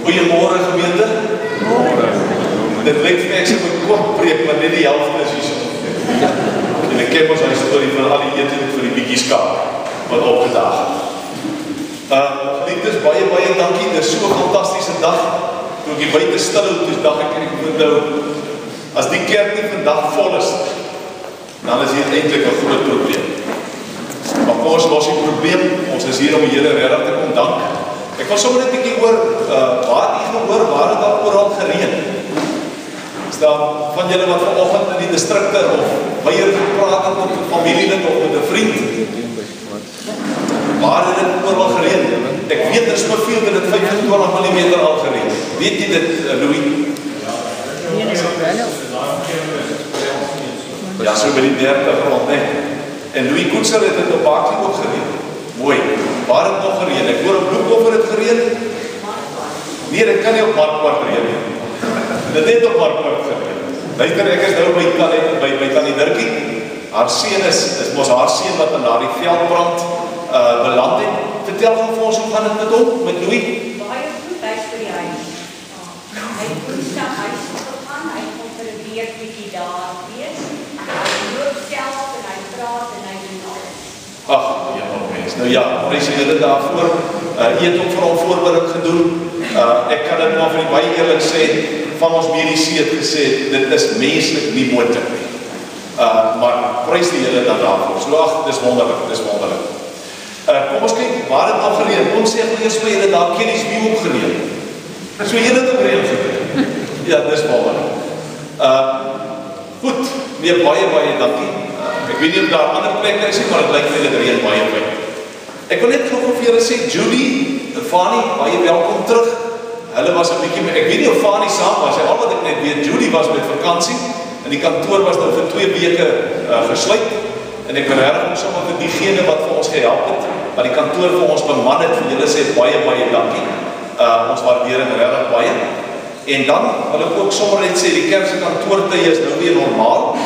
Goeiemôre gemeente. Dit lyk vir ek sê 'n kort preek, maar net die helfte is hierso. En ek ken ons al die storie van al die ete vir die bietjies kaap wat opgedaag. Geliefdes, baie dankie. Dit is so 'n fantastiese dag. Toe ek hier buite stil hou, toe dag ek moet nou, as die kerk nie vandag vol is, dan is hier eintlik 'n groot probleem. Maar kom ons los die probleem. Ons is hier om die Here regtig te kom dank. Ek wil sommer net 'n bietjie oor waar u gehoor, waar het daar oral gereën? Is daar van julle wat vanoggend in die distrikte of weier gepraat het met 'n familielid of met 'n vriend? Waar het dit oral gereën? Ek weet er is beveel dat dit 25 mm al gereën. Weet jy dit, Louis? Ja, so by die 30 rond, nee. En Louis Koetser het dit op Baaklie ook gereën. Mooi. Waar het nog gereën? Ek hoor op Bloemhof het gereën. Nee, dit kan nie op Markpad reën nie. Dit het op Markpad gereën. Luister, ek is nou by Tannie Dirkie. Haar seun is mos haar seun wat in daardie veldbrand beland het. Vertel gou vir ons hoe gaan dit met hom, met Louis? Baie goed, hy is by die huis. Hy het woensdag huis toe gegaan, hy kom vir 'n week bietjie daar wees. Hy loop self en hy praat en hy doen alles. Ag, mens. Nou ja, prys die Here daarvoor. Eet ook vir hom voorbereiding gedoen. Ek kan dit maar vir die baie eerlik sê, van ons mediese het gesê, dit is menslik nie moontlik nie. Maar prys die Here dan daarvoor. So ag, dis wonderlik, dis wonderlik. Kom ons kyk, waar het al gereën? Ons sê eers vir julle daar kennis wie ook gereën. So julle het ook reën gereën. Ja, dis wonderlik. Goed, nee, baie dankie. Ek weet nie of daar ander plekke is nie, maar dit lyk my dit reën baie baie. Ek wil net gou vir julle sê, Judy, Fanny, baie welkom terug. Hulle was 'n bietjie, ek weet nie of Fanny saam was, al wat ek net weet, Judy was met vakansie en die kantoor was nou vir 2 weke gesluit. En ek wil regtig sommer vir diegene wat vir ons gehelp het, wat die kantoor vir ons beman het, vir julle sê baie dankie. Ons waardeer dit regtig baie. En dan wil ek ook sommer net sê die kerk se kantoortye is nou weer normaal.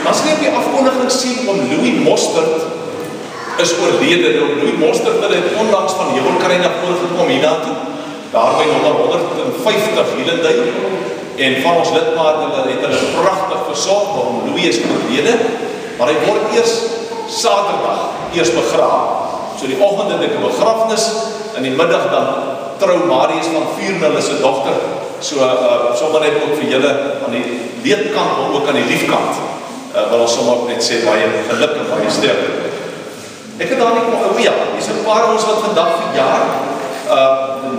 Dan sê ek die afkondiging sien om Louis Mostert is oorlede. Louis Mostert het onlangs van Hemelkruin af oorgekom hiernatoe. Daar by nommer 150 Hielendijk. En van ons lidmate het hulle pragtig versorg waarom Louis is oorlede. Maar hy word eers Saterdag begraaf. So die oggend het ek 'n begrafnis, in die middag dan trou Marius van Vuurnil se dogter. So sommer net ook vir julle aan die leedkant, maar ook aan die liefkant. Wil ons sommer net sê baie geluk en baie sterkte. Ek het daar net nog 'n dis 'n paar ons wat vandag verjaar.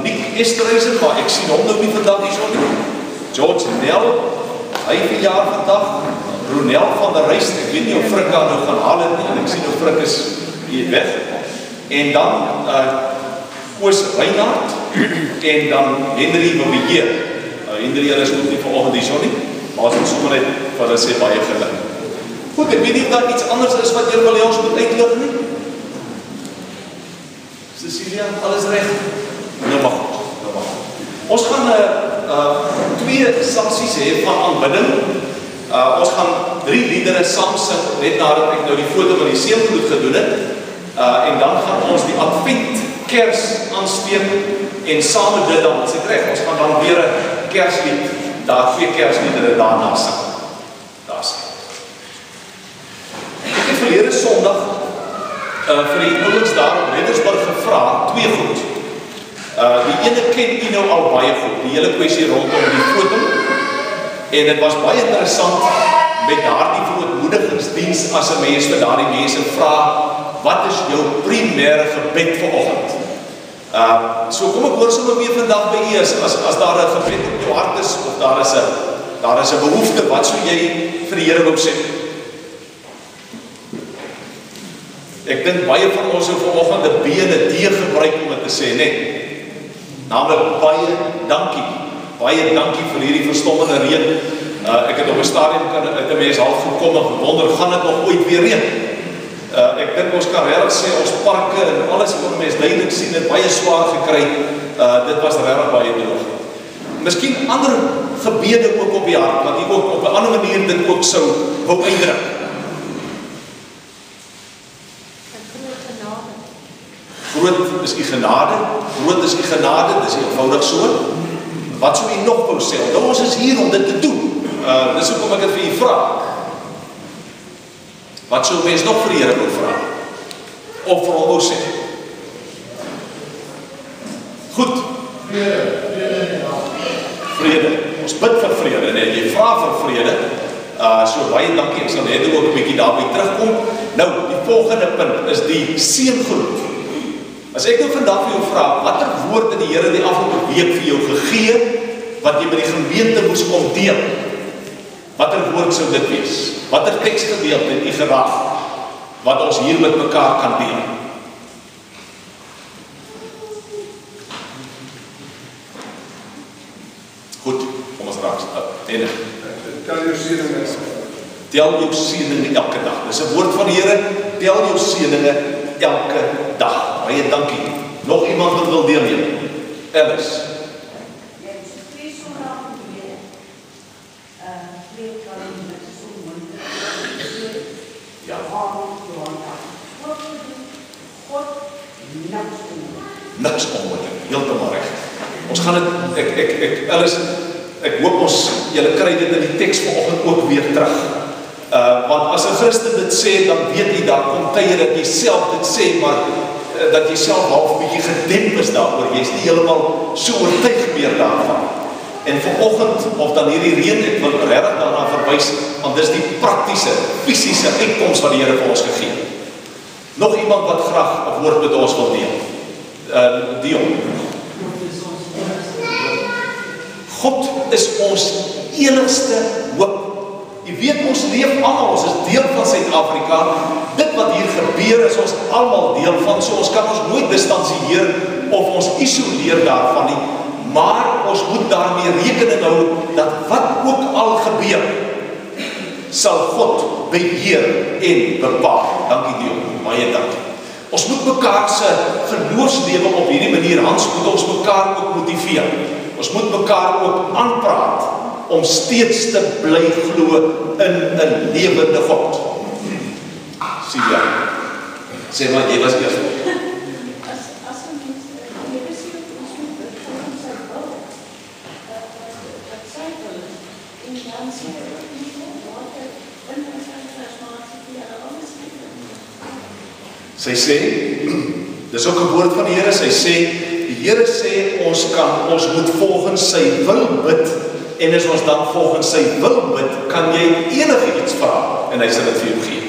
Nick Esterhuizen, maar ek sien hom nou nie vandag hierso nie. George Nel, hy verjaar vandag. Ronel van der Rys, ek weet nie of Frikka nou gaan haal het nie, en ek sien hoe Frik is hier weg. En dan Koos Reinhard en dan Henry Mabie. Henry is ook nie vanoggend hierso nie, maar ons moet sommer net vir hulle sê baie geluk. Goed, ek weet nie of daar iets anders is wat julle wil hê ons moet uitlig nie. Cecilia, alles reg? Nou mag goed. Ons gaan 2 saksies hê van aanbidding. Ons gaan 3 liedere saam sing, net nadat ek nou die foto van die seelvloed gedoen het. En dan gaan ons die Advent Kers aansteek en saam met dit dan, as ek reg, ons gaan dan weer 'n Kerslied, daar 2 Kersliedere daarna sing. Daar sê. Ek het verlede Sondag vir die ouens daar op Reddersburg gevra, 2 goed. Die ene ken u nou al baie goed, die hele kwessie rondom die foto. En dit was baie interessant met daardie verootmoedigingsdiens as 'n mens vir daardie mense vra, wat is jou primêre gebed vanoggend? So kom ek hoor sommer weer vandag by u as daar 'n gebed op jou hart is of daar is 'n behoefte, wat sou jy vir die Here wou sê? Ek dink baie van ons sou vanoggend 'n B en 'n D gebruik om dit te sê, net. Naamlik baie dankie. Baie dankie vir hierdie verstommende reën. Ek het op 'n stadium uit 'n mens half gekom en gewonder, gaan dit nog ooit weer reën? Ek dink ons kan regtig sê ons parke en alles wat mense duidelik sien het baie swaar gekry. Dit was regtig baie droog. Miskien ander gebede ook op die hart, wat jy ook op 'n ander manier dit ook sou wou uitdruk. Groot is die genade, groot is die genade, dis eenvoudig so. Wat sou u nog wou sê? Nou ons is hier om dit te doen. Dis hoekom ek dit vir u vra. Wat sou mens nog vir die Here wou vra? Of vir hom wou sê? Goed. Vrede. Ons bid vir vrede, nee, jy vra vir vrede. So baie dankie, ek sal net ook 'n bietjie daarby terugkom. Nou, die volgende punt is die seëngroet. As ek nou vandag vir jou vra, watter woord het die Here die afgelope week vir jou gegee, wat jy by die gemeente moes kom deel? Watter woord sou dit wees? Watter teksgedeelte het u geraak, wat ons hier met mekaar kan deel? Goed, kom ons raak. Tel jou seëninge. Tel jou seëninge elke dag. Dis 'n woord van die Here, tel jou seëninge elke dag. Baie dankie. Nog iemand wat wil deelneem? Alice. Ja. Niks onmoontlik, heeltemal reg. Ons gaan dit, Alice, ek hoop julle kry dit in die teks vanoggend ook weer terug. Want as 'n Christen dit sê, dan weet jy, daar kom tye dat jy self dit sê, maar dat jy self half 'n bietjie gedemp is daaroor. Jy is nie heeltemal so oortuig meer daarvan. En vanoggend, of dan hierdie reën, ek wil regtig daarna verwys, want dis die praktiese, fisiese uitkoms wat die Here vir ons gegee het. Nog iemand wat graag 'n woord met ons wil deel? Dion. God is ons enigste hoop. Jy weet, ons leef almal, ons is deel van Suid-Afrika. Dit wat hier gebeur is ons almal deel van, so ons kan ons nooit distansieer of ons isoleer daarvan nie. Maar ons moet daarmee rekening hou dat wat ook al gebeur, sal God beheer en bepaal. Dankie Dion, baie dankie. Ons moet mekaar se geloofslewe op hierdie manier, Hans, moet ons mekaar ook motiveer. Ons moet mekaar ook aanpraat om steeds te bly glo in 'n lewende God. Silja, sê maar, jy was eers. Sy sê, dis ook 'n woord van die Here, sy sê, die Here sê, ons moet volgens sy wil bid, en as ons dan volgens sy wil bid, kan jy enige iets vra, en hy sal dit vir jou gee.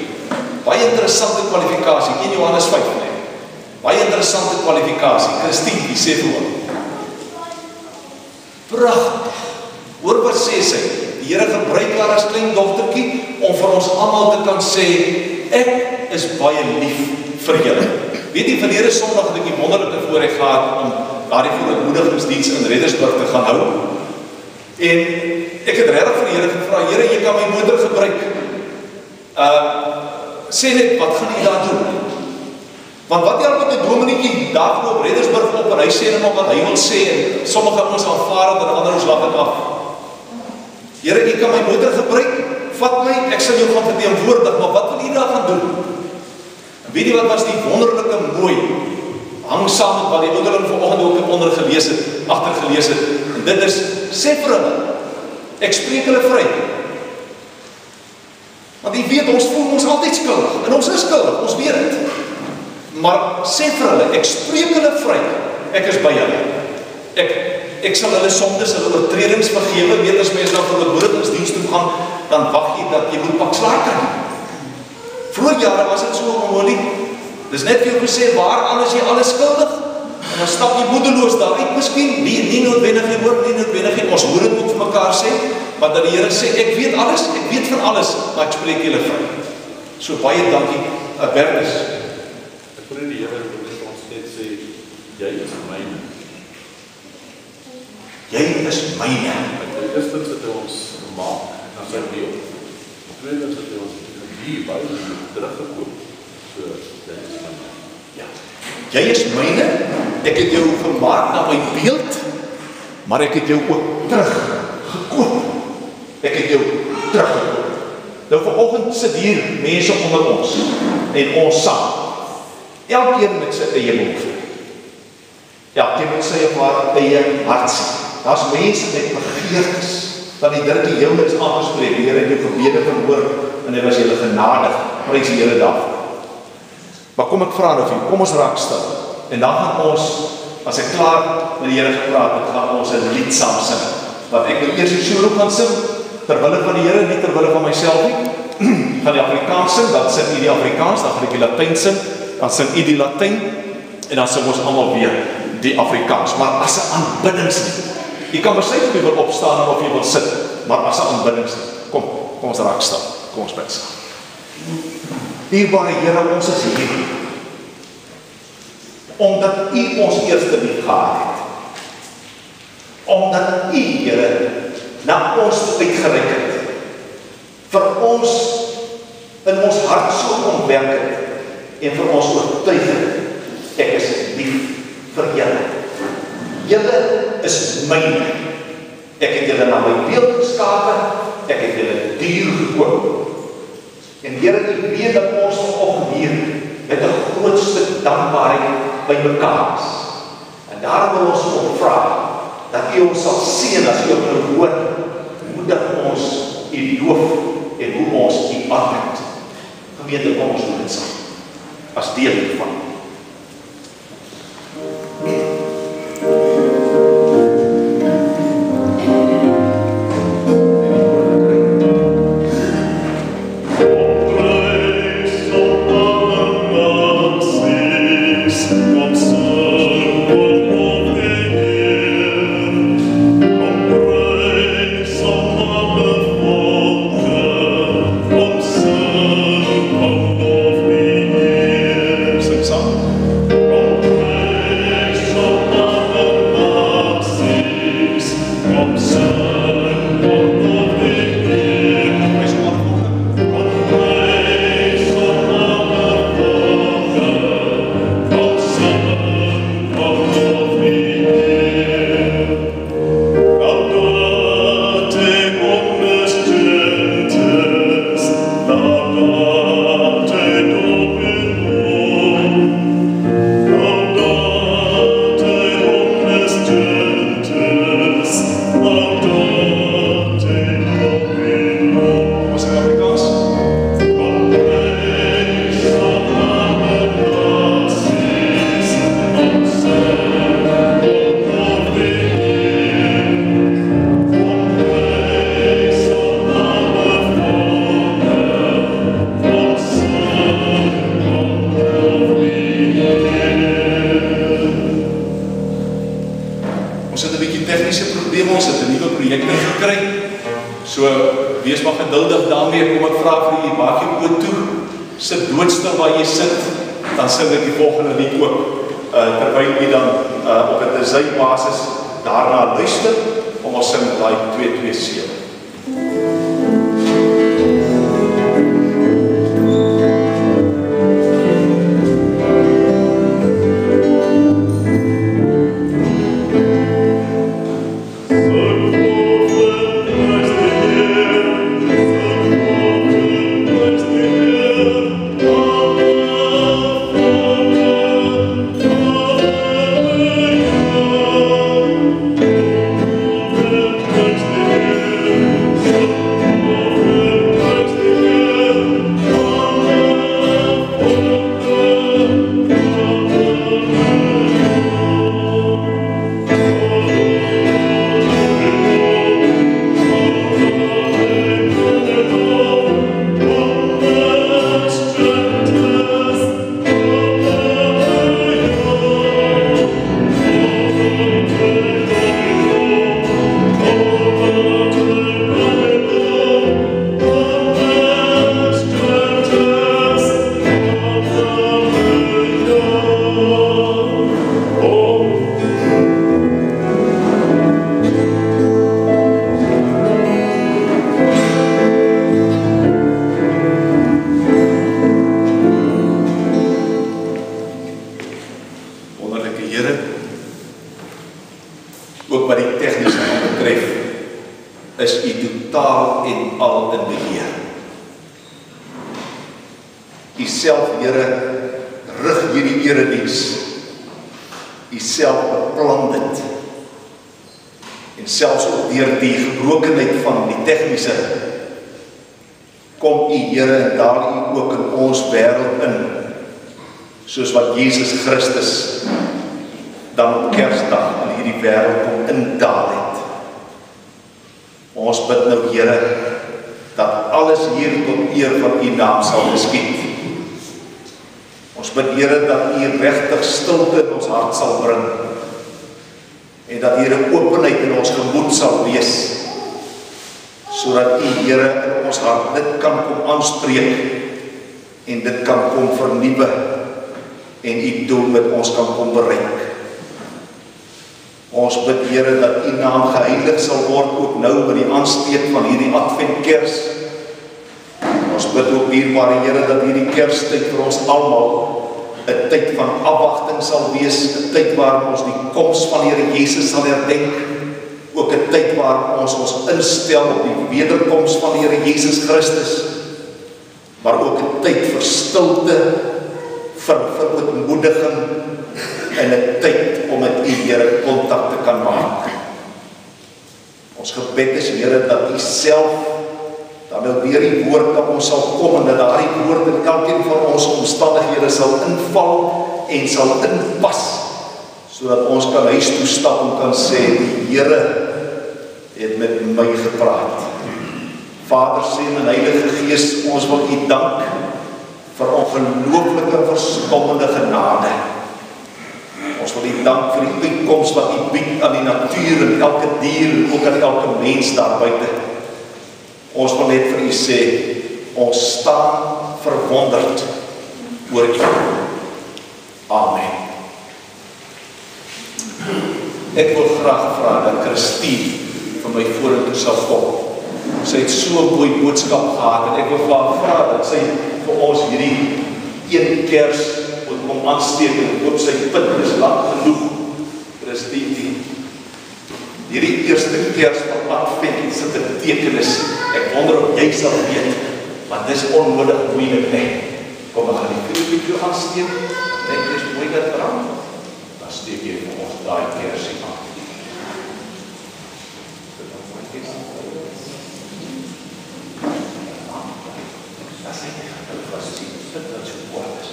Baie interessante kwalifikasie, 1 Johannes 5, nee. Baie interessante kwalifikasie, Christine, die sê vir hom. Pragtig, hoor wat sê sy, die Here gebruik haar as klein dogtertjie, om vir ons almal te kan sê, ek is baie lief vir julle. Weet jy, verlede Sondag het ek die wonderlike voorreg gehad om daardie verontmoedigingsdiens in Reddersburg te gaan hou. En ek het regtig vir die Here gevra, Here, jy kan my motor gebruik. Sê net, wat gaan jy daar doen? Want wat help met 'n dominetjie daar op Reddersburg op en hy sê net wat hy wil sê en sommige ons aanvaar dit en ander ons lag dit af. Here, jy kan my motor gebruik, vat my, ek sal jou gaan verteenwoordig, maar wat wil jy daar gaan doen? Weet jy wat was die wonderlike mooi, hang saam met wat die ouderling vanoggend ook agtergelees het, en dit is, sê vir hulle, ek spreek hulle vry. Want jy weet, ons voel ons altyd skuldig, en ons is skuldig, ons weet het. Maar sê vir hulle, ek spreek hulle vry, ek is by hulle. Ek sal hulle sondes, hulle oortredings vergewe, weet as mens dan vir die moedigingsdiens toe gaan, dan wag jy dat jy moet pak slaag kry. Vroeger jare was dit so onmoontlik. Dis net vir jou gesê, waaraan is jy alles skuldig? En dan stap jy moedeloos daar uit, miskien, nie noodwendig nie hoor, nie noodwendig nie, ons moet dit ook vir mekaar sê, want dat die Here sê, ek weet alles, ek weet van alles, maar ek spreek julle vry. So baie dankie, Bertus. Ek wil die Here ons net sê, jy is myne. Jy is myne. Eerstens het hy ons gemaak, na sy beeld. Tweedens het hy ons hier by teruggekoop. So, jy is myne. Ja. Jy is myne, ek het jou gemaak na my beeld, maar ek het jou ook teruggekoop. Ek het jou teruggekoop. Nou vanoggend sit hier mense onder ons, en ons saam. Elkeen met sy eie behoefte. Elkeen moet sy of haar eie hart sien. Daar's mense met begeertes, want die Here die Here is aangespreek, die Here het jou gebede verhoor, en hy was julle genadig, prys die Here daarvoor. Maar kom ek vra nou vir jou, kom ons raak stil, en dan gaan ons, as ek klaar met die Here gepraat het, gaan ons 'n lied saam sing, wat ek nou eers die solo gaan sing, terwille van die Here, nie terwille van myself nie, gaan die Afrikaans sing, dan sing u die Afrikaans, dan gaan ek die Latyn sing, dan sing u die Latyn, en dan sing ons almal weer die Afrikaans, maar as 'n aanbiddingslied. Jy kan besluit of jy wil opstaan of jy wil sit, maar as 'n aanbiddingslied. Kom ons raak stil, kom ons bid saam. Dierbare Here, ons is hier, omdat u ons eerste lief gehad het, omdat u, Here, na ons uitgereik het, vir ons in ons hart so ontwerp het, en vir ons oortuig het, ek is lief vir julle. Julle is myne. Ek het julle na my beeld geskape, ek het julle duur gekoop. En Here, u weet dat ons vanoggend hier met 'n groot stuk dankbaarheid by mekaar is. En daarom wil ons ook vra dat u ons sal seën as u op nou hoor, hoe dat ons u loof en hoe ons u aanbid. Gemeente, kom ons doen dit saam, as deel hiervan. Daarna luister, om ons sing daai 227. U self beplan dit. En selfs ook deur die gebrokenheid van die tegniese, kom U Here en daal U ook in ons wêreld in, soos wat Jesus Christus dan op Kersdag in hierdie wêreld kom indaal het. Ons bid nou Here, dat alles hier tot eer van U naam sal geskied. Ons bid Here dat U regtig stilte in ons hart sal bring, en dat hier 'n openheid in ons gemoed sal wees, sodat U Here in ons hart dit kan kom aanspreek, en dit kan kom vernuwe, en U doel met ons kan kom bereik. Ons bid Here dat U naam geheilig sal word, ook nou met die aansteek van hierdie Adventkers. Ons bid ook dierbare Here dat hierdie Kerstyd vir ons almal 'n tyd van afwagting sal wees, 'n tyd waar ons die koms van die Here Jesus sal herdenk, ook 'n tyd waar ons instel op die wederkoms van die Here Jesus Christus, maar ook 'n tyd vir stilte, vir ootmoediging, en 'n tyd om met U Here kontak te kan maak. Ons gebed is Here dat U self dan nou deur die woord dat ons sal kom, en dat daardie woord in elkeen van ons omstandighede sal inval en sal inpas, sodat ons kan huis toe stap en kan sê, die Here het met my gepraat. Vader, Seun en Heilige Gees, ons wil U dank vir ongelooflike verstommende genade. Ons wil U dank vir die uitkoms wat U bied aan die natuur en elke dier en ook aan elke mens daar buite. Ons wil net vir U sê, ons staan verwonderd oor U. Amen. Ek wil graag vra dat Christine vir my vorentoe sal kom. Sy het so 'n mooi boodskap gehad, en ek wil vra dat sy vir ons hierdie een Kers moet kom aansteek, en hoop sy put is lank genoeg. Christine, hierdie eerste Kers van Advent sit 'n betekenis. Ek wonder of jy sal weet, want dis onnodig moeilik, nee. Kom, ek gaan die vuurtjie aansteek, net eers mooi dat brand, dan steek jy vir ons daai Kersie aan. Dat sê jy, dat was sien, dit wat so kwaad is.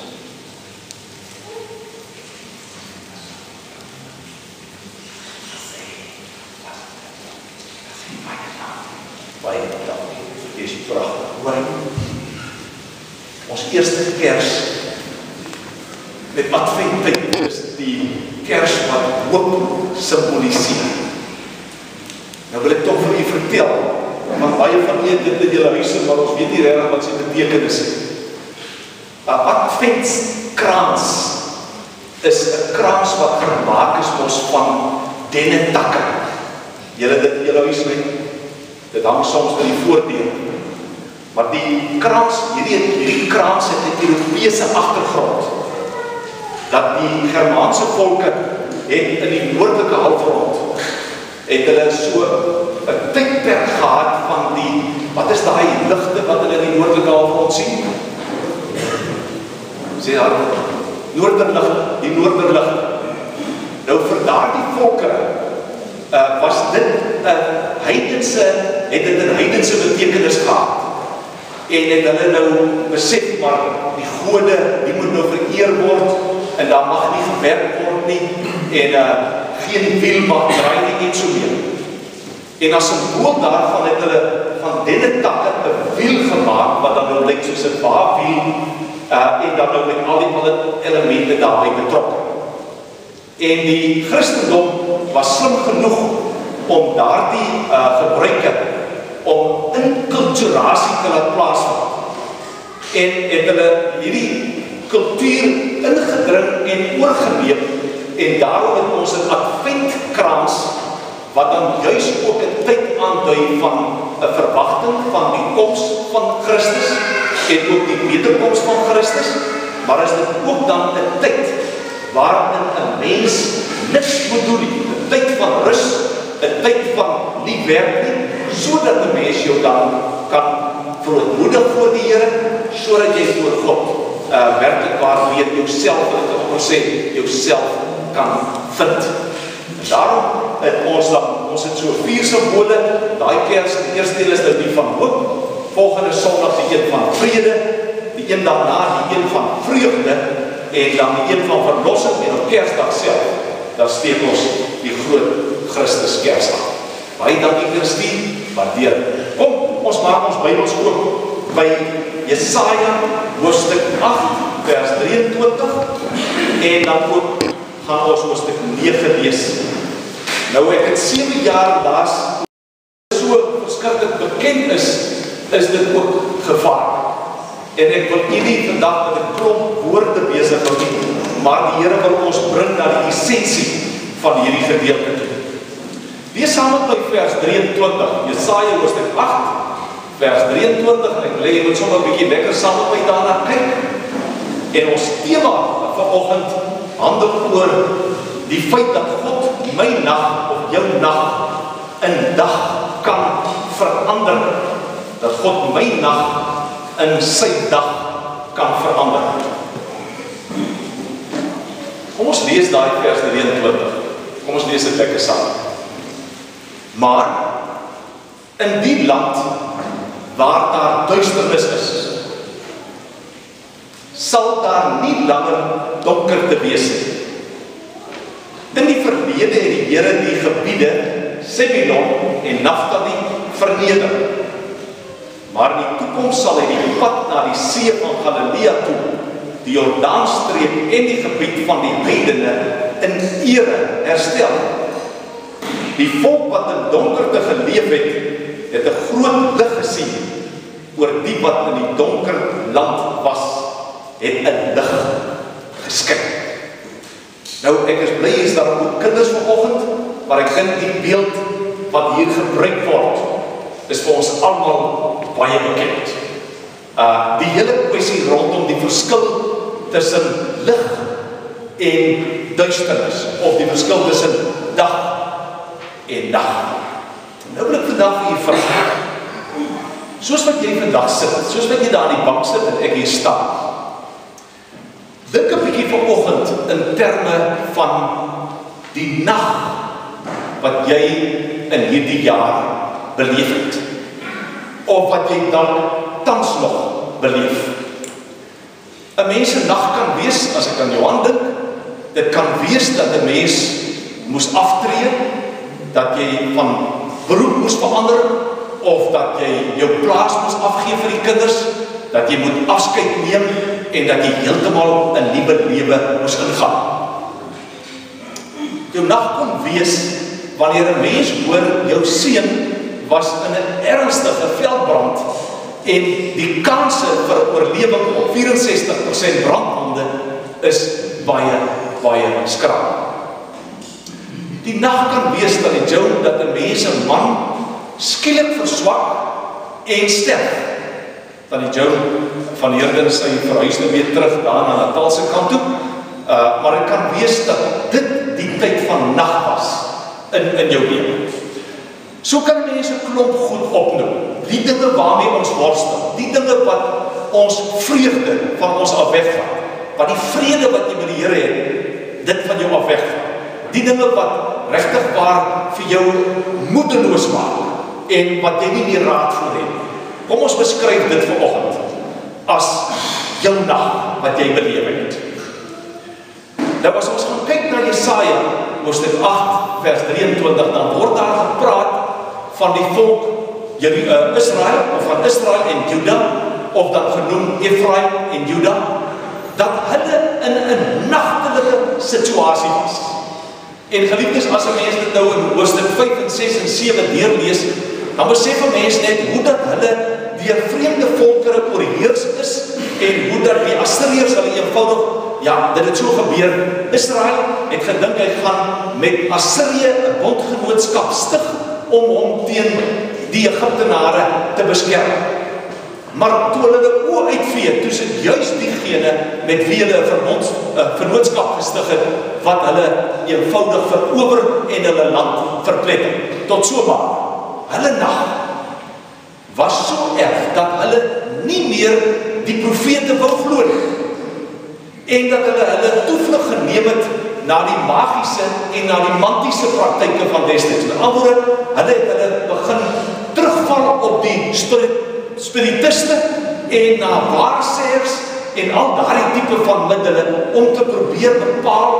Baie dankie, dit is pragtig. Ons eerste Kers met Adventtyd is die Kers wat hoop simboliseer. Nou wil ek tog vir u vertel, want baie van julle dit in julle huise, maar ons weet nie regtig wat sy betekenis is. 'n Adventskrans is 'n krans wat gemaak is ons van dennetakke. Julle dit in julle huis nie? Dit hang soms by die voordeur. Maar die krans, hierdie krans het 'n Europese agtergrond. Dat die Germaanse volke het in die noordelike halfrond het hulle so 'n tydperk gehad van die, wat is daai ligte wat hulle in die noordelike halfrond sien? Sê daar, noorderlig, die noorderlig. Nou vir daardie volke was dit 'n heidense, het dit 'n heidense betekenis gehad. En het hulle nou besef, maar die gode, die moet nou vereer word, en daar mag nie gewerk word nie, en geen wiel mag draai nie, en so meer. En as 'n symbool daarvan het hulle van dennetakke 'n wiel gemaak, wat dan nou lyk soos 'n baarwiel, en dan nou met al die elemente daarbij betrokken. En die Christendom was slim genoeg om daardie gebruike om inculturasie te laat plaasvind. En het hulle hierdie kultuur ingedring en oorgeneem, en daarom het ons 'n Adventkrans wat dan juis ook 'n tyd aandui van 'n verwagting van die koms van Christus en ook die wederkoms van Christus, maar is dit ook dan 'n tyd waarin 'n mens niks moet doen nie, 'n tyd van rus, 'n tyd van nie werk nie, sodat 'n mens jou dan kan verootmoedig voor die Here, sodat jy voor God werklik waar weer jouself, wat ek al gesê, jouself kan vind. En daarom het ons het so 4 simbole, daai kers, die eerste een is die van hoop, volgende Sondag die een van vrede, die een daarna die een van vreugde, en dan die een van verlossing, en op Kersdag self, dan steek ons die groot Christus Kersdag. Baie dankie Christine, waardeer. Kom, ons maak ons Bybels oop by Jesaja hoofstuk 8 vers 23 en dan ook gaan ons hoofstuk 9 lees. Nou ek het 7 jaar laas so verskriklik bekend is dit ook gevaar. En ek wil nie vandag met 'n klomp woorde besig hou nie, maar die Here wil ons bring na die essensie van hierdie gedeelte toe. Lees saam met my vers 23, Jesaja hoofstuk 8 vers 23, en ek lê jy moet sommer 'n bietjie lekker saam met my daarna kyk. En ons tema vanoggend handel oor die feit dat God my nag of jou nag in dag kan verander. Dat God my nag in sy dag kan verander. Kom ons lees daai vers 23. Kom ons lees dit lekker saam. Maar in die land waar daar duisternis is, sal daar nie langer donker te wees nie. In die verlede het die Here die gebiede Sebulon en Naftali verneder. Maar in die toekoms sal hy die pad na die see van Galilea toe, die Jordaanstreek en die gebied van die heidene in ere herstel. Die volk wat in donkerte geleef het 'n groot lig gesien. Oor die wat in die donker land was, het 'n lig geskyn. Nou ek is bly is daar ook kinders vanoggend, maar ek dink die beeld wat hier gebruik word is vir ons almal baie bekend. Die hele kwessie rondom die verskil tussen lig en duisternis, of die verskil tussen dag en nag. Nou wil ek vandag vir julle vra, soos wat jy vandag sit, soos wat jy daar in die bank sit en ek hier staan, dink 'n bietjie vanoggend in terme van die nag wat jy in hierdie jaar beleef het, of wat jy dan tans nog beleef. 'n Mens se nag kan wees, as ek aan Johan dink, dit kan wees dat 'n mens moes aftree, dat jy van beroep moes verander, of dat jy jou plaas moes afgee vir die kinders, dat jy moet afskeid neem, en dat jy heeltemal 'n nuwe lewe moes ingaan. Jou nag kon wees, wanneer 'n mens hoor, jou seun was in 'n ernstige veldbrand, en die kanse vir oorlewing op 64% brandwonde is baie skraap. Die nag kan wees dat dat 'n mens 'n man skielik verswak en sterf. Dan die Joe van Heerden sy verhuis nou weer terug daar na Natal se kant toe. Maar dit kan wees dat dit die tyd van nag was in jou lewe. So kan mense 'n klomp goed opnoem. Die dinge waarmee ons worstel, die dinge wat ons vreugde van ons af wegvat, wat die vrede wat jy met die Here het, dit van jou af wegvat. Die dinge wat regtig waar vir jou moedeloos maak en wat jy nie meer raad voor het. Kom ons beskryf dit vanoggend as jou nag wat jy beleef het. Nou as ons gaan kyk na Jesaja hoofstuk 8 vers 23, dan word daar gepraat van die volk Israel, of van Israel en Juda, of dan genoem Efraim en Juda, dat hulle in 'n nagtelike situasie was. En geliefdes, as 'n mens dit nou in hoofstuk 5 en 6 en 7 deurlees, dan besef 'n mens net hoe dat hulle deur vreemde volkere oorheers is, en hoe dat die Assiriërs hulle eenvoudig, dit het so gebeur. Israel het gedink hy gaan met Assirië 'n bondgenootskap stig om hom teen die Egiptenare te beskerm. Maar toe hulle oë uitvee, toe sit juist diegene met wie hulle 'n vennootskap gestig het, wat hulle eenvoudig verower en hulle land verpletter. Tot so maar. Hulle nag was so erg dat hulle nie meer die profete wou glo nie. En dat hulle toevlug geneem het na die magiese en na die mantiese praktyke van destyds. Met ander woorde, hulle begin terugval op die spiritiste en na waarsêers en al daardie tipe van middele om te probeer bepaal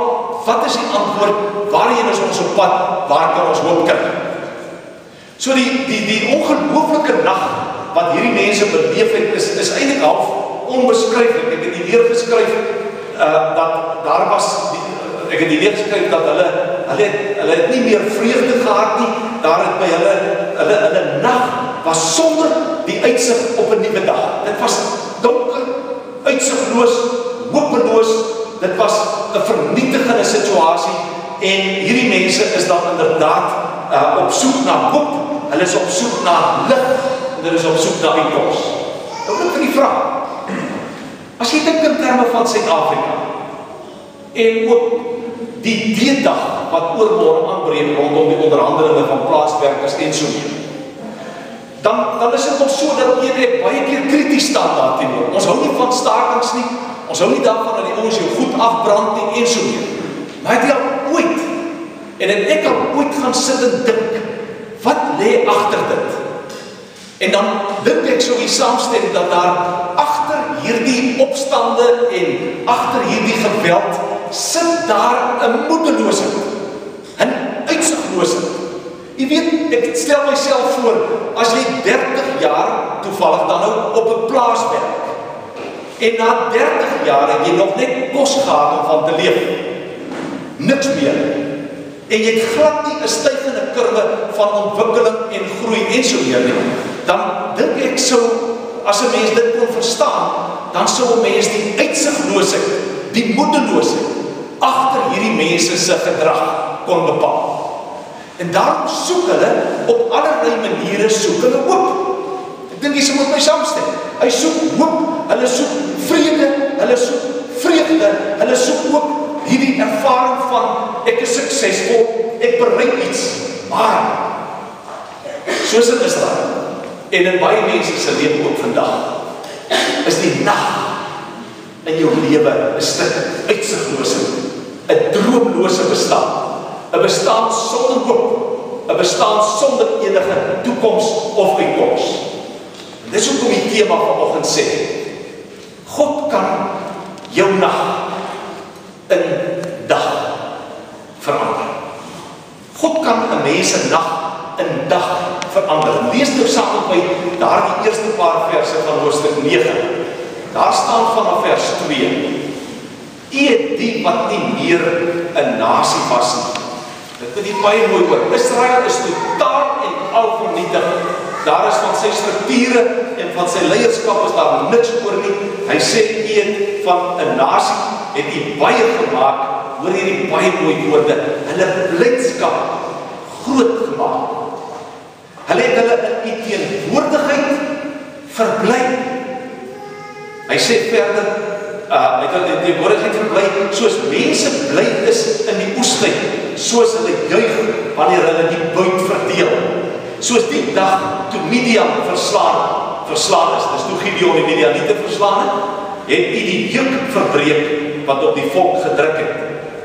wat is die antwoord, waarheen is ons op pad, waar kan ons hoop kry. So die ongelooflike nag wat hierdie mense beleef het, is eintlik half onbeskryflik. Ek het die leer geskryf dat daar was, ek het die leer geskryf dat hulle het nie meer vreugde gehad nie, daar het by hulle nag was sonder die uitsig op 'n nuwe dag. Dit was donker, uitsigloos, hopeloos, dit was 'n vernietigende situasie en hierdie mense is dan inderdaad op soek na hoop, hulle is op soek na lig, en hulle is op soek na uitkoms. Nou wil ek vir die vraag, as jy dink in terme van Suid-Afrika en ook die D-dag wat oormôre aanbreek rondom die onderhandelinge van plaaswerkers en so meer, dan is dit nog so dat ek baie keer krities staan daarteenoor. Ons hou nie van stakings nie, ons hou nie daarvan dat die ouens jou goed afbrand nie en so meer. Maar het jy al ooit, en het ek al ooit gaan sit en dink, wat lê agter dit? En dan dink ek so die saamstem dat daar agter hierdie opstande en agter hierdie geweld sit daar 'n moedeloosheid, 'n uitsigloosheid. Jy weet, ek stel myself voor, as jy 30 jaar toevallig dan nou op 'n plaas werk, en na 30 jaar het jy nog net kos gehad om van te leef, niks meer, en jy het glad nie 'n stygende kurwe van ontwikkeling en groei en so meer nie, dan dink ek sou, as 'n mens dit kon verstaan, dan sou 'n mens die uitsigloosheid, die moedeloosheid agter hierdie mense se gedrag kon bepaal. En daarom soek hulle op allerlei maniere soek hulle hoop. Ek dink jy sou met my saamstem. Hy soek hoop, hulle soek vrede, hulle soek vreugde, hulle soek ook hierdie ervaring van ek is suksesvol, ek bereik iets. Maar soos in Israel en in baie mense se lewe ook vandag, is die nag in jou lewe 'n stuk uitsigloosheid, 'n droomlose bestaan. 'n bestaan sonder hoop, 'n bestaan sonder enige toekoms of uitkoms. Dis hoekom die tema vanoggend sê, God kan jou nag in dag verander. God kan 'n mens se nag in dag verander. Lees nou saam met my daardie eerste paar verse van hoofstuk 9. Daar staan vanaf vers 2. U die wat nie meer 'n nasie was nie. Dit moet nie baie mooi hoor. Israel is totaal en al vernietig. Daar is van sy strukture en van sy leierskap is daar niks oor nie. Hy sê een van 'n nasie het hy baie gemaak, hoor hierdie baie mooi woorde, hulle blydskap groot gemaak. Hulle het hulle in u teenwoordigheid verbly. Hy sê verder, hy het in die teenwoordigheid verbly, soos mense bly is in die oestyd, soos hulle juig wanneer hulle die buit verdeel. Soos die dag toe Midian verslaan is, dis toe Gideon die Midianiete verslaan het hy die juk verbreek wat op die volk gedruk het.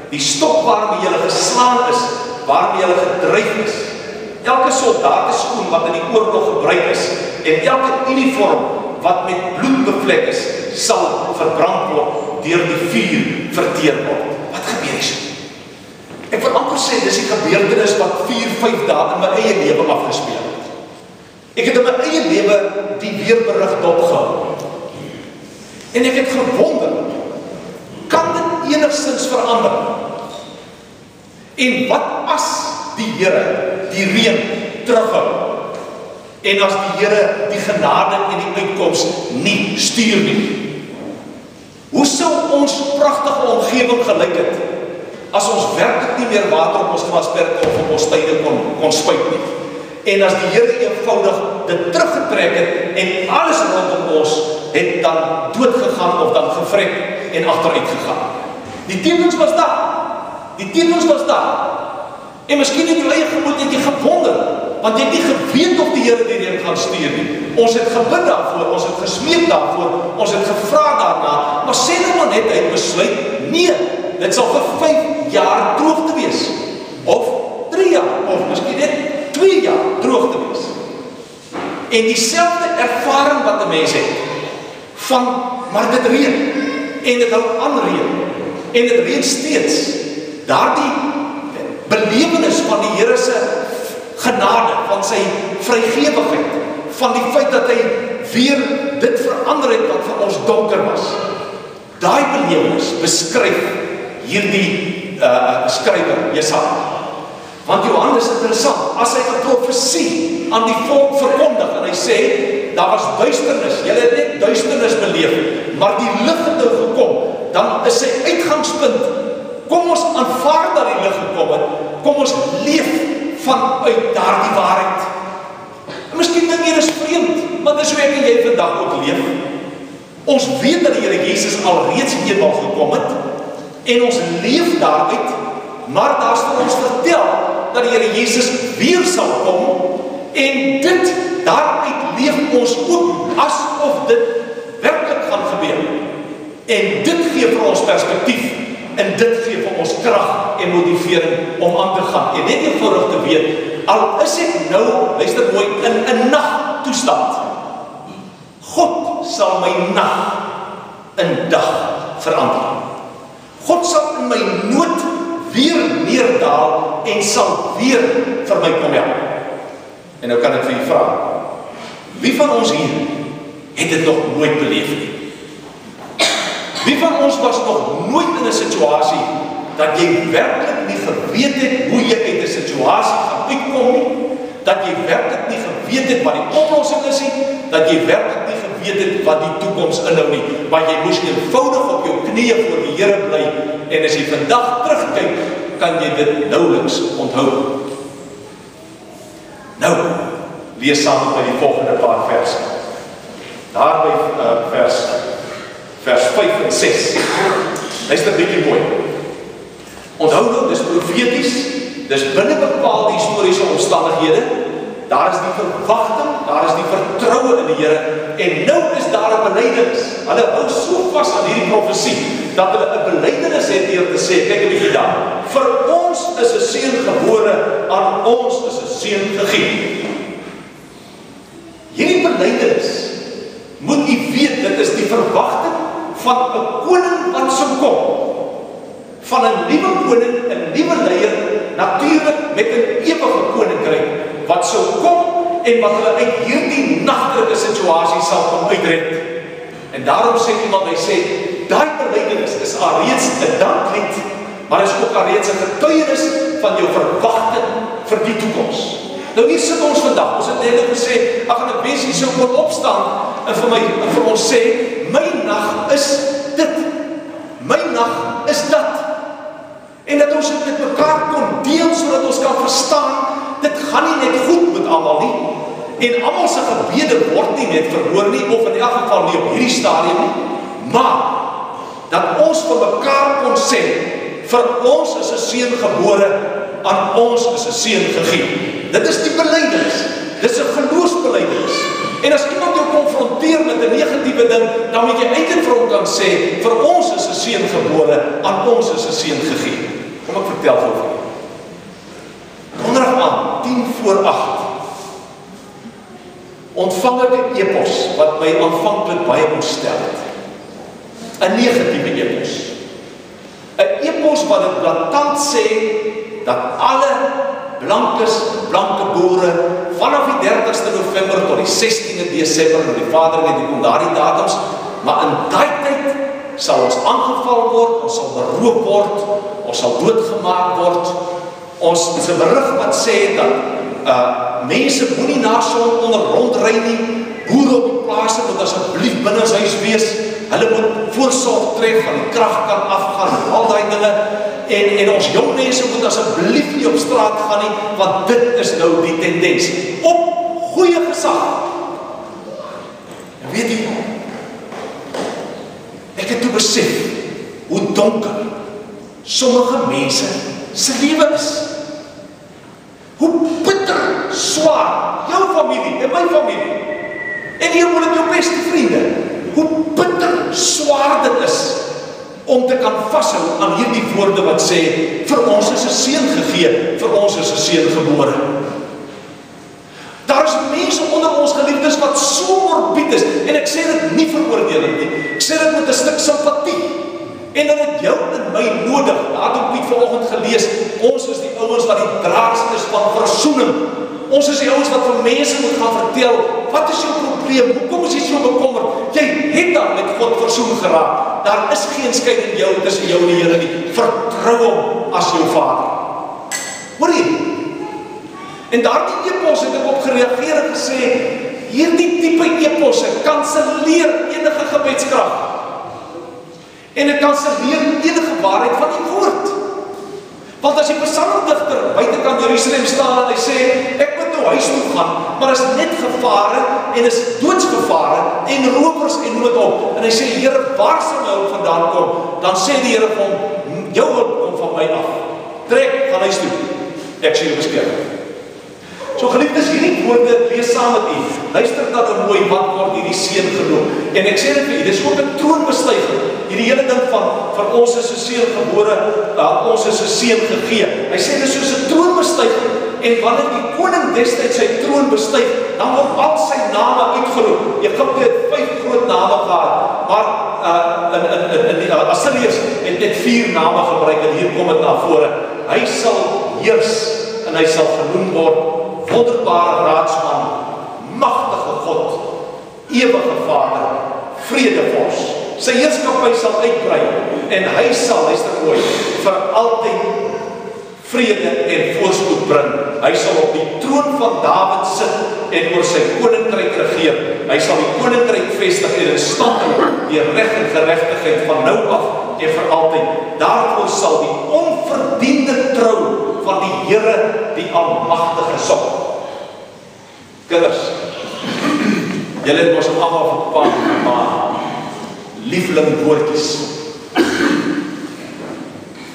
Die stok waarmee hulle geslaan is, waarmee hulle gedryf is, elke soldateskoen wat in die oorlog gebruik is, en elke uniform wat met bloed bevlek is, sal verbrand word, deur die vuur verteer word. Wat gebeur hier so? Ek wil amper sê, dis die gebeurtenis wat 4-5 dae in my eie lewe afgespeel het. Ek het in my eie lewe die weerberig dopgehou. En ek het gewonder, kan dit enigstens verander? En wat as die Here die reën terughou? En as die Here die genade en die uitkoms nie stuur nie? Hoe sou ons pragtige omgewing gelyk het, as ons werklik nie meer water op ons grasperke of op ons tuine kon spuit nie? En as die Here eenvoudig dit teruggetrek het en alles rondom ons het dan doodgegaan of dan gevrek en agteruit gegaan. Die tekens was daar. Die tekens was daar. En miskien in jou eie gemoed het jy gewonder, want jy het nie geweet of die Here die reën gaan stuur nie. Ons het gebid daarvoor, ons het gesmeek daarvoor, ons het gevra daarna, maar sê nou maar net, hy het besluit, nee, dit sal vir 5 jaar droog te wees, of 3 jaar, of miskien net 2 jaar droog te wees. En dieselfde ervaring wat 'n mens het, van, maar dit reën, en dit hou aan reën, en dit reën steeds, daardie belewenis van die Here se genade, van sy vrygewigheid, van die feit dat hy weer dit verander het wat vir ons donker was. Daai belewenis beskryf hierdie skrywer Jesaja. Want Johannes is interessant, as hy 'n profesie aan die volk verkondig en hy sê, daar was duisternis, julle het net duisternis beleef, maar die lig het nou gekom, dan is sy uitgangspunt, kom ons aanvaar dat die lig gekom het, kom ons leef vanuit daardie waarheid. En miskien dink jy dis vreemd, maar dis hoe ek en jy vandag ook leef. Ons weet dat die Here Jesus alreeds eenmaal gekom het, en ons leef daaruit, maar daar is vir ons vertel, dat die Here Jesus weer sal kom, en dit, daaruit leef ons ook, asof dit werklik gaan gebeur. En dit gee vir ons perspektief, en dit gee vir ons krag en motivering om aan te gaan. En net eenvoudig te weet, al is ek nou, luister mooi, in 'n nagtoestand, God sal my nag in dag verander. God sal in my nood weer neerdaal en sal weer vir my kom help. En nou kan ek vir u vra, wie van ons hier het dit nog nooit beleef nie? Wie van ons was nog nooit in 'n situasie dat jy werklik nie geweet het hoe jy uit 'n situasie gaan uitkom nie, dat jy werklik nie geweet het wat die oplossing is nie, dat jy werklik nie geweet het wat die toekoms inhou nie, maar jy moes eenvoudig op jou knieë voor die Here bly, en as jy vandag terugkyk, kan jy dit nouliks onthou. Nou, lees saam met die volgende paar verse. Daar by vers 5 en 6. Luister bietjie mooi. Onthou nou, dis profeties, dis binne bepaalde historiese omstandighede, daar is die verwagting, daar is die vertroue in die Here, en nou is daar 'n belydenis. Hulle hou so vas aan hierdie profesie, dat hulle 'n belydenis het deur te sê, kyk 'n bietjie daar, vir ons is 'n seun gebore, aan ons is 'n seun gegee. Hierdie belydenis, moet u weet, dit is die verwagting van 'n koning wat sou kom, van 'n nuwe koning, 'n nuwe leier, natuurlik met 'n ewige koninkryk, wat sou kom, en wat hulle uit hierdie nagtelike situasie sal kom uitred. En daarom sê iemand, hy sê, daai belydenis is alreeds 'n danklied, maar is ook alreeds 'n getuienis van jou verwagting vir die toekoms. Nou hier sit ons vandag, ons het net gesê, ek gaan 'n mens hier sou kon opstaan, en vir ons sê, my nag is dit, my nag is dat. En dat ons dit met mekaar kon deel, sodat ons kan verstaan, dit gaan nie net goed met almal nie, en almal se gebede word nie net verhoor nie, of in elk geval nie op hierdie stadium nie, maar, dat ons vir mekaar kon sê, vir ons is 'n seun gebore, aan ons is 'n seun gegee. Dit is die belydenis, dit is 'n geloofsbelydenis. En as iemand jou konfronteer met 'n negatiewe ding, dan moet jy eintlik vir hom kan sê, vir ons is 'n seun gebore, aan ons is 'n seun gegee. Kom ek vertel vir julle. Donderdag aan 7:50 ontvang ek 'n e-pos wat my aanvanklik baie ontstel het. 'n negatiewe e-pos. 'n e-pos wat dit blaatant sê dat alle blanke boere vanaf die 30ste November tot die 16de Desember, met die Vader weet die kom daardie datums, maar in daai tyd sal ons aangeval word, ons sal beroop word, ons sal doodgemaak word. Ons is 'n berig wat sê dat mense moenie na son onder rondry nie, boere op die plase moet asseblief binne huis wees, hulle moet voorsorg tref van die krag kan afgaan en al daai dinge, en ons jong mense moet asseblief nie op straat gaan nie, want dit is nou die tendens op goeie gesag. En weet jy, ek het toe besef hoe donker sommige mense se lewe is. Hoe bitter swaar jou familie en my familie, en hier moet ek jou beste vriende, hoe bitter swaar dit is om te kan vashou aan hierdie woorde wat sê, vir ons is 'n seun gegee, vir ons is 'n seun gebore. Daar is mense onder ons geliefdes wat so morbied is, en ek sê dit nie veroordelend nie, ek sê dit met 'n stuk simpatie, en dan het jou en my nodig. Daar het Piet vanoggend gelees, ons is die ouens wat die draers is van versoening. Ons is die ouens wat vir mense moet gaan vertel, wat is jou probleem, hoekom is jy so bekommerd? Jy het dan met God versoen geraak. Daar is geen skeiding jou tussen jou en die Here nie. Vertrou hom as jou Vader. Hoor jy? En daardie epos het ek op gereageer en gesê, hierdie tipe eposse kanselleer enige gebedskrag. En dit kanselleer enige waarheid van die woord. Want as die psalmdigter buitekant Jerusalem staan en hy sê, ek moet nou huis toe gaan, maar is net gevare en is doodsgevare en rowers en nood op. En hy sê, Here, waar sal my hulp vandaan kom? Dan sê die Here vir hom, jou hulp kom van my af. Trek, gaan huis toe. Ek sê jou beskerming. So geliefdes, hierdie woorde lees saam met u. Luister dan nou mooi, wat word hierdie seun genoem? En ek sê dit vir u, dis ook 'n troonbestuiging. Hierdie hele ding van vir ons is 'n seun gebore, ons is 'n seun gegee. Hy sê dis soos 'n troonbestuiging. En wanneer die koning destyds sy troon bestyg, dan word al sy name uitgeroep. Egipte het 5 groot name gehad, maar in die Assiriërs het net 4 name gebruik en hier kom dit na vore. Hy sal heers en hy sal genoem word wonderbare raadsman, magtige God, ewige Vader, vredevors. Sy heerskappy sal uitbrei en hy sal, luister mooi, vir altyd vrede en voorspoed bring. Hy sal op die troon van Dawid sit en oor sy koninkryk regeer. Hy sal die koninkryk vestig en in stand hou deur reg en geregtigheid van nou af en vir altyd. Daarvoor sal die onverdiende trou van die Here, die Almagtige sorg. Kinders, julle het mos almal van pa en ma liefling woordjies.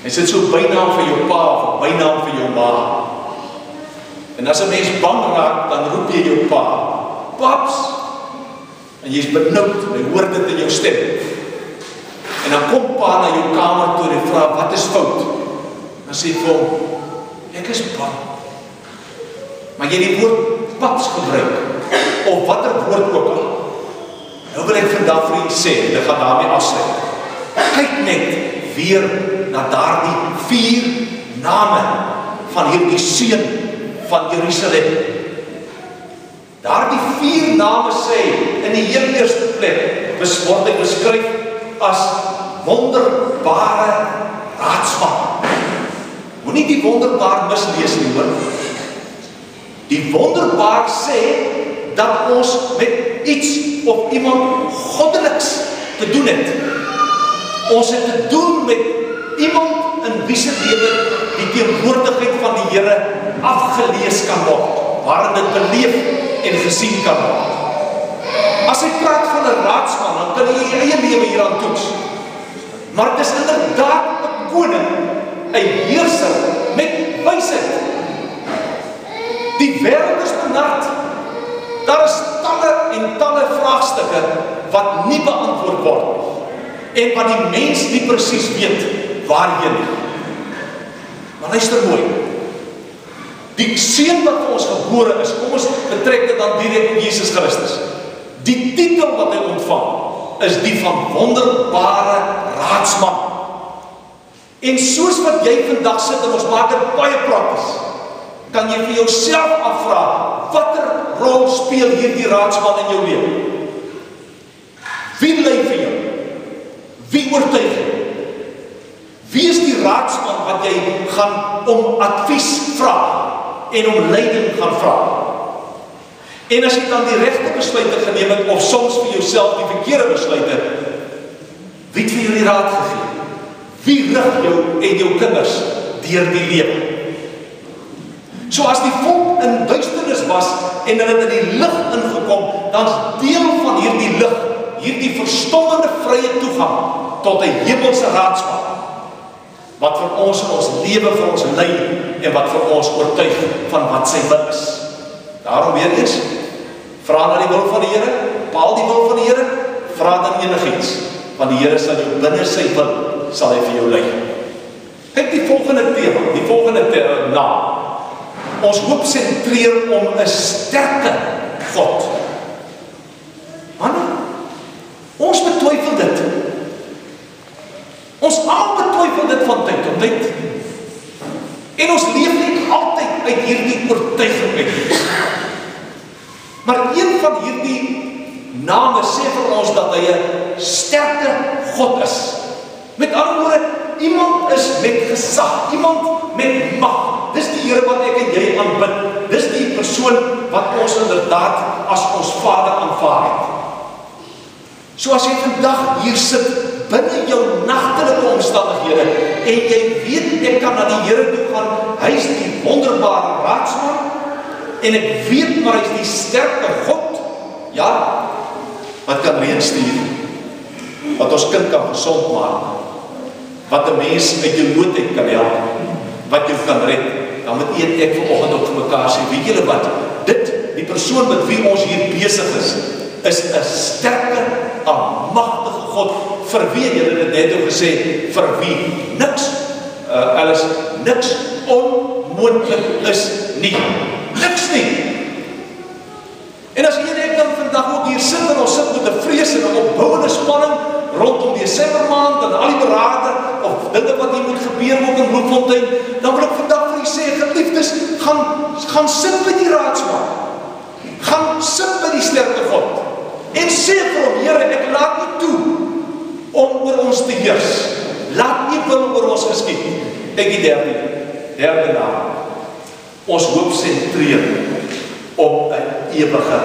Is dit so bynaam vir jou pa of bynaam vir jou ma? En as 'n mens bang raak, dan roep jy jou pa, paps, en jy's benoud, jy hoor dit in jou stem. En dan kom pa na jou kamer toe en vra, wat is fout? Dan sê vir hom, ek is bang. Maar jy die woord paps gebruik, of watter woord ook al. Nou wil ek vandag vir julle sê, en ek gaan daarmee afsluit. Kyk net weer na daardie 4 name van hierdie seun van Jerusalem. Daardie 4 name sê, in die heel eerste plek, word hy beskryf as wonderbare raadsman. Moenie die wonderbaar mislees nie, hoor. Die wonderbaar sê, dat ons met iets of iemand goddeliks te doen het. Ons het te doen met iemand in wie se lewe die teenwoordigheid van die Here afgelees kan word, waarin dit beleef en gesien kan word. As ek praat van 'n raadsman, dan kan jy jou eie lewe hieraan toets. Maar dit is inderdaad 'n koning, 'n heerser met wysheid. Die wêreld is benard. Daar is talle en talle vraagstukke wat nie beantwoord word en wat die mens nie presies weet waarheen nie. Maar luister mooi. Die seun wat vir ons gebore is, kom ons betrek dit dan direk op Jesus Christus. Die titel wat hy ontvang is die van wonderbare raadsman. En soos wat jy vandag sit en ons maak dit baie prakties, kan jy vir jouself afvra, watter rol speel hierdie raadsman in jou lewe? Wie lei vir jou? Wie oortuig jou? Wie is die raadsman wat jy gaan om advies vra en om leiding gaan vra? En as jy dan die regte besluite geneem het, of soms vir jouself die verkeerde besluite, wie het vir jou die raad gegee? Wie rig jou en jou kinders deur die lewe? So as die volk in duisternis was en hulle het in die lig ingekom, dan is deel van hierdie lig, hierdie verstommende vrye toegang tot 'n hemelse raadsman, wat vir ons in ons lewe vir ons lei en wat vir ons oortuig van wat sy wil is. Daarom weer eens, vra na die wil van die Here, bepaal die wil van die Here, vra dan enigiets, want die Here sal jou binne sy wil sal hy vir jou lei. Kyk die volgende tema, die volgende naam. Ons hoop sentreer om 'n sterke God. Man, ons betwyfel dit. Ons almal betwyfel dit van tyd tot tyd. En ons leef nie altyd uit hierdie oortuiging uit. Maar een van hierdie name sê vir ons dat hy 'n sterke God is. Met ander woorde, iemand is met gesag, iemand met mag. Dis die Here wat ek en jy aanbid. Dis die persoon wat ons inderdaad as ons Vader aanvaar het. So as jy vandag hier sit, binne jou nagtelike omstandighede, en jy weet ek kan na die Here toe gaan, hy is die wonderbare raadsman, en ek weet maar hy is die sterke God, ja, wat kan reën stuur, wat ons kind kan gesond maak, wat 'n mens uit jou nood uit kan help, wat jou kan red, dan moet ek vanoggend ook vir mekaar sê, weet julle wat, die persoon met wie ons hier besig is 'n sterke, almagtige God, vir wie, julle het net ook gesê, vir wie niks, alles, niks onmoontlik is nie. Niks nie. En as jy en ek dan vandag ook hier sit, en ons sit met 'n vrees en 'n opbouende spanning rondom Desember maand en al die berade of dinge wat hier moet gebeur ook in Bloemfontein, dan wil ek vandag vir u sê, geliefdes, gaan sit by die raadsman. Gaan sit by die sterke God. En sê vir hom, Here, ek laat nie toe om oor ons te heers. Laat nie wil oor ons geskied. Kyk die derde naam. Ons hoop sentreer op 'n ewige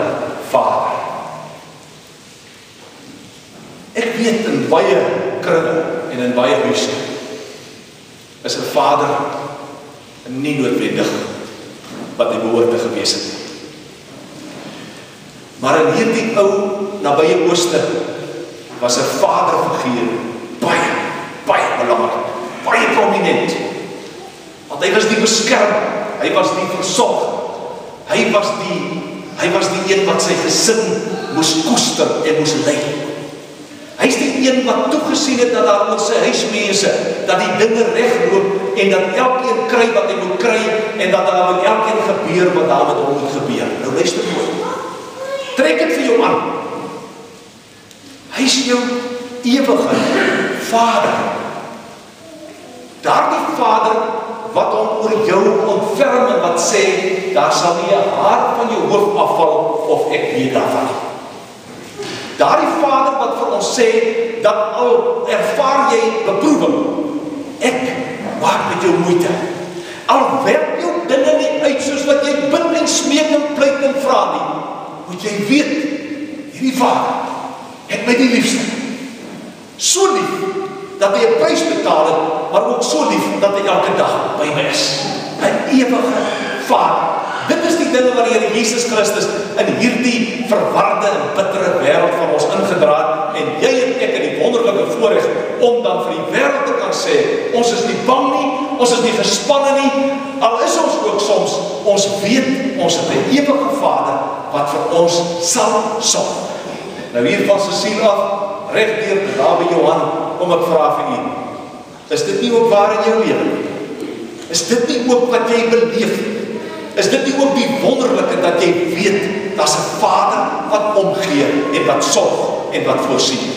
Vader. Ek weet in baie kringe en in baie huise is 'n Vader nie noodwendig wat hy behoort te gewees het. Maar in hierdie ou nabye Ooste was 'n vaderfiguur baie belangrik, baie prominent. Want hy was die beskermer, hy was die versorger, hy was die een wat sy gesin moes koester en moes lei. Hy is die een wat toegesien het dat daar oor sy huismense, dat die dinge regloop en dat elkeen kry wat hy moet kry en dat daar met elkeen gebeur wat daar met hom moet gebeur. Nou luister mooi. Trek dit vir jou aan. Hy is jou ewige Vader. Daardie Vader wat hom oor jou ontferm en wat sê, daar sal nie 'n haar van jou hoof afval of ek weet daarvan. Daardie Vader wat vir ons sê, dat al ervaar jy beproewing, ek maak met jou moeite. Al werk jou dinge nie uit soos wat jy bid en smeek en pleit en vra nie, moet jy weet, hierdie Vader het my die liefste. So lief, dat hy 'n prys betaal het, maar ook so lief, dat hy elke dag by my is. 'n Ewige Vader. Dit is die dinge wat die Here Jesus Christus in hierdie verwarde en bittere wêreld van ons ingedra het, en jy en ek het die wonderlike voorreg om dan vir die wêreld te kan sê, ons is nie bang nie, ons is nie gespanne nie, al is ons ook soms, ons weet, ons het 'n ewige Vader, wat vir ons sal sorg. Nou hier van Cecile af, regdeur daar by Johan, kom ek vra vir u, is dit nie ook waar in jou lewe? Is dit nie ook wat jy beleef? Is dit nie ook die wonderlike dat jy weet, daar's 'n Vader wat omgee en wat sorg en wat voorsien?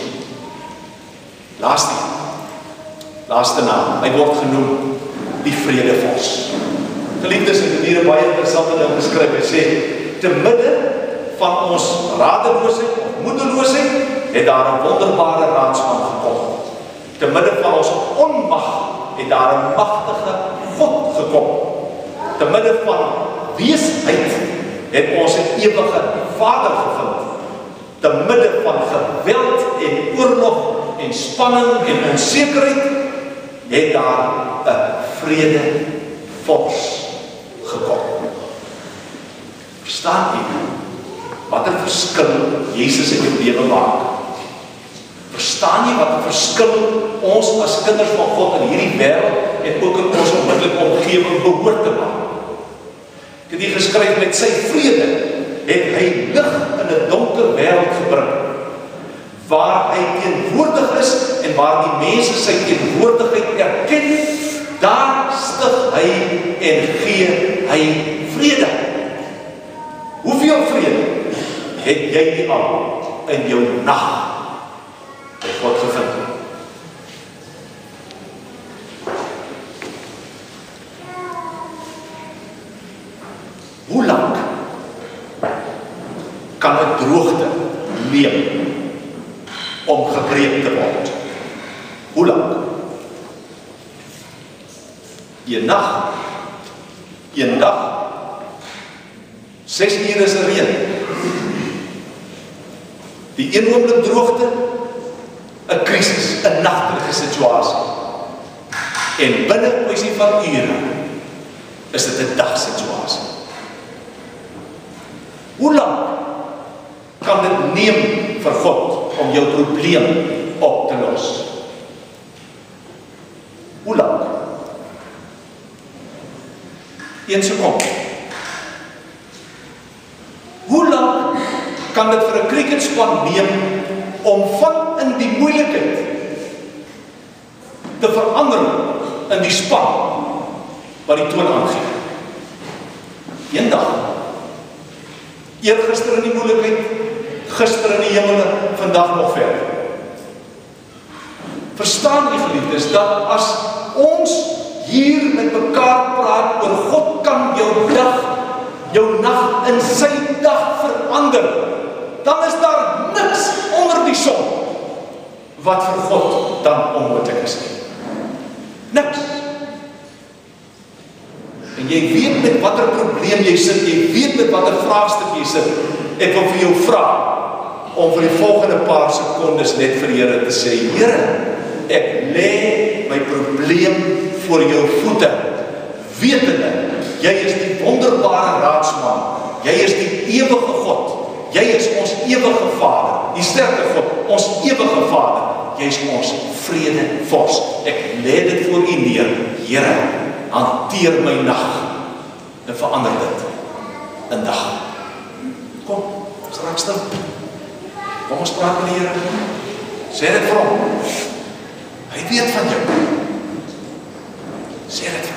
Laaste naam, hy word genoem die Vredevors. Geliefdes, ek het hier 'n baie interessante ding geskryf. Hy sê, te midde van ons radeloosheid of moedeloosheid, het daar 'n wonderbare raadsman gekom. Te midde van ons onmag, het daar 'n magtige God gekom. Te midde van weesheid, het ons 'n ewige Vader gevind. Te midde van geweld en oorlog en spanning en onsekerheid, het daar 'n Vredevors gekom. Verstaan jy wat 'n verskil Jesus in jou lewe maak? Verstaan jy wat 'n verskil ons as kinders van God in hierdie wêreld en ook in ons onmiddellike omgewing behoort te maak? Ek het hier geskryf, met sy vrede het hy lig in 'n donker wêreld gebring. waar hy teenwoordig is en waar die mense sy teenwoordigheid erken, daar stig hy en gee hy vrede. Hoeveel vrede het jy nie al in jou nag by God gevind? Hoe lang kan 'n droogte neem om gebreek te word? Hoe lang? Een dag, 6 uur is reën. Die een oomblik droogte, 'n krisis, 'n nagtelike situasie. En binne 'n kwessie van ure is dit 'n dagsituasie. Hoe lang kan dit neem vir God om jou probleem op te los? Hoe lang? 1 sekonde. Hoe lang kan dit vir 'n cricketspan neem om van in die moeilikheid te verander in die span wat die toon aangee? 1 dag. Eergister in die moeilikheid, gister in die hemel, vandag nog verder. Verstaan die geliefdes dat as ons hier met mekaar praat oor God kan jou nag in sy dag verander, dan is daar niks onder die son wat vir God dan onmoontlik is. Niks. En jy weet met watter probleem jy sit, jy weet met watter vraagstuk jy sit. Ek wil vir jou vra om vir die volgende paar sekondes net vir die Here te sê, Here, ek lê my probleem voor jou voete, wetende, jy is die wonderbare raadsman, jy is die ewige God, jy is ons ewige Vader, die sterke God, ons ewige Vader, jy is ons vredevors. Ek lê dit voor U neer, Here, hanteer my nag en verander dit in dag. Kom, ons raak stil. Kom ons praat met die Here. Sê dit vir hom. Hy weet van jou. Sê dit vir hom.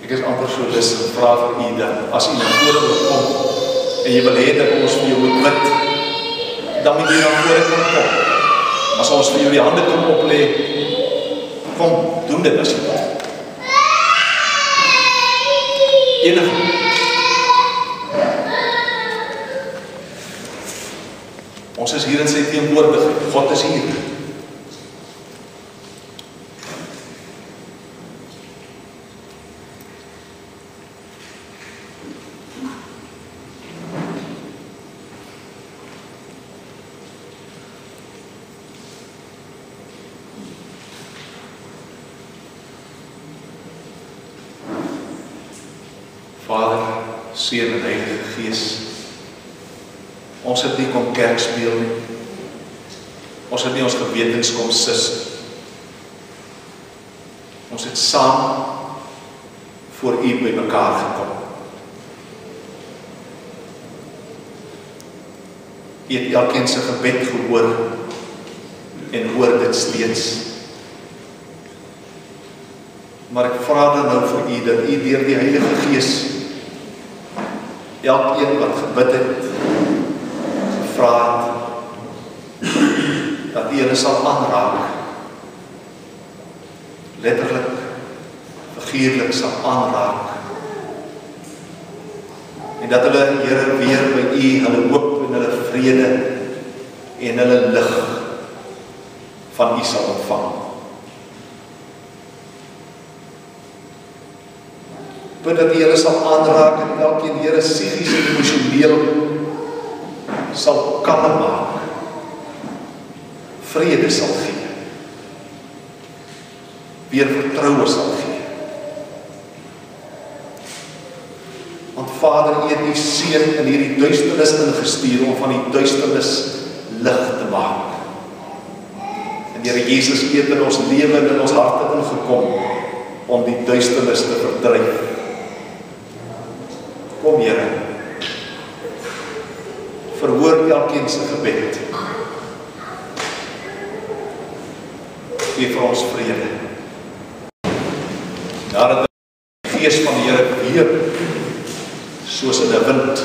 Ek is amper so lus om vra vir u dat as u na vore wil kom en jy wil hê dat ons vir jou moet bid, dan moet jy na vore kan kom. As ons vir jou die hande kan oplê, kom, doen dit as jy wil. Enige. Ons is hier in sy teenwoordigheid. God is hier. Vader, Seun en Heilige Gees, ons het nie kom kerk speel nie. Ons het nie ons gewetens kom sis. Ons het saam voor U by mekaar gekom. U het elkeen se gebed gehoor en hoor dit steeds. Maar ek vra dan nou vir U dat U deur die Heilige Gees elkeen wat gebid het, gevra het, dat U hulle sal aanraak, letterlik, figuurlik sal aanraak, en dat hulle, Here, weer by U hulle hoop en hulle vrede en hulle lig van U sal ontvang. Bid dat U hulle sal aanraak en elkeen, Here, psigies en emosioneel sal kalm maak, vrede sal gee, weer vertroue sal gee. Want Vader, U het U Seun in hierdie duisternis ingestuur om van die duisternis lig te maak. En Here Jesus het in ons lewe en in ons harte ingekom om die duisternis te verdryf. Kom Here, verhoor elkeen se gebed. Gee vir ons vrede. Nadat die Gees van die Here weer soos in 'n wind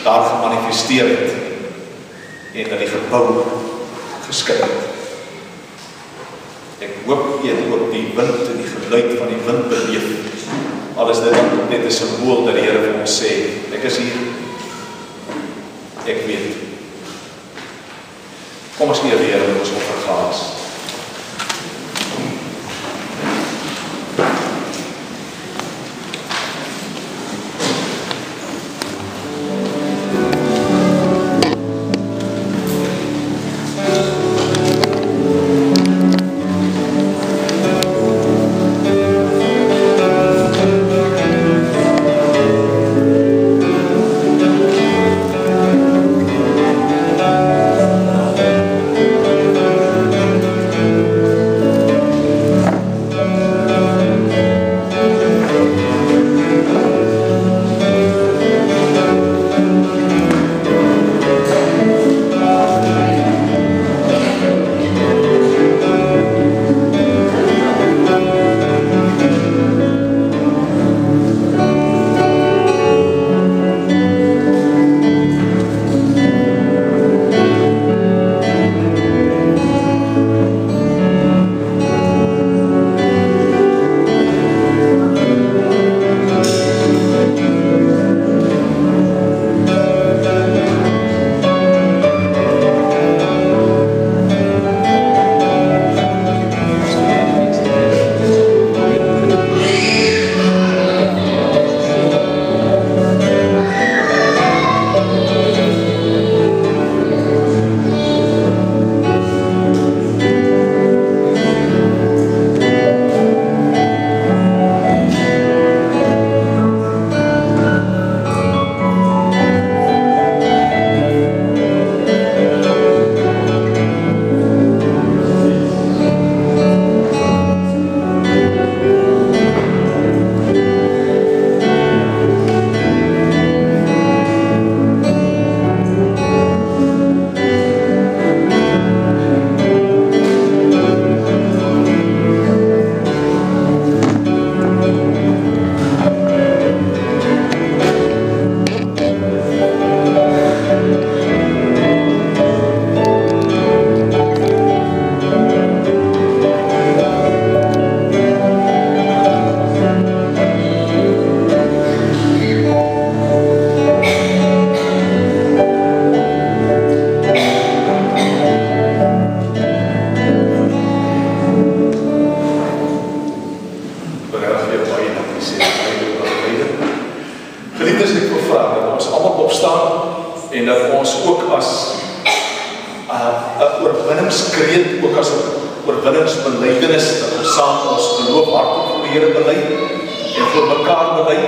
daar gemanifesteer het en dat die gebou geskei het. Ek hoop jy het ook die wind en die geluid van die wind beleef. Al is dit net 'n simbool dat die Here vir ons sê, ek is hier, ek weet. Kom ons neer weer in ons offergaas. En dat ons ook as 'n oorwinningskreet, ook as 'n oorwinningsbelydenis, dat ons saam ons geloof hardop vir die Here bely en vir mekaar bely.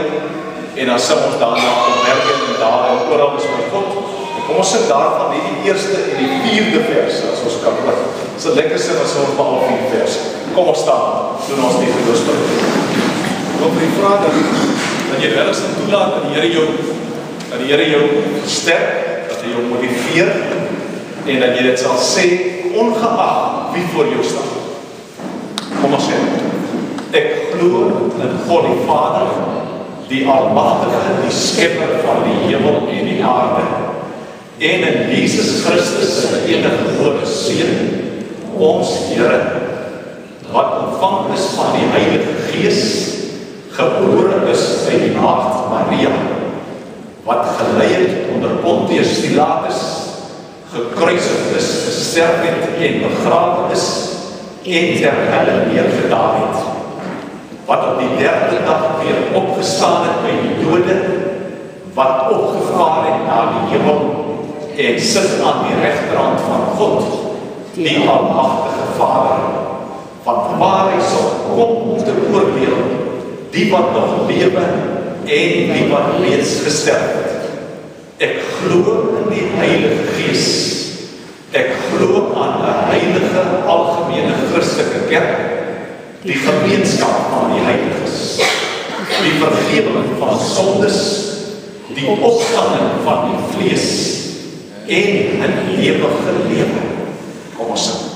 En dan sing ons daarna op werk en daar en oral is by God. En kom ons sing daarvan die eerste en die vierde vers as ons kan bly. Dit is 'n lekker sing as ons maar al 4 vers. Kom ons staan, doen ons die geloofsbely. Ek wil vra dat jy wel eens toelaat dat die Here jou sterk, dat hy jou motiveer en dat jy dit sal sê ongeag wie voor jou staan. Kom ons sê, ek glo in God die Vader, die Almagtige, die Skepper van die hemel en die aarde, en in Jesus Christus se enige gebore Seun, ons Here, wat ontvang is van die Heilige Gees, gebore is uit die maagd Maria, wat gelei het onder Pontius Pilatus, gekruisig is, gesterf het en begrawe is, en ter helle neergedaal het, wat op die 3de dag weer opgestaan het by die dode, wat opgevaar het na die hemel, en sit aan die regterhand van God, die almagtige Vader, van waar hy sal kom om te oordeel die wat nog lewe en die wat reeds gesterf het. Ek glo in die Heilige Gees. Ek glo aan 'n heilige algemene Christelike kerk, die gemeenskap van die heiliges, die vergifnis van sondes, die opstanding van die vlees en 'n ewige lewe. Kom ons sing.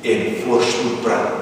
en voorspoed bring.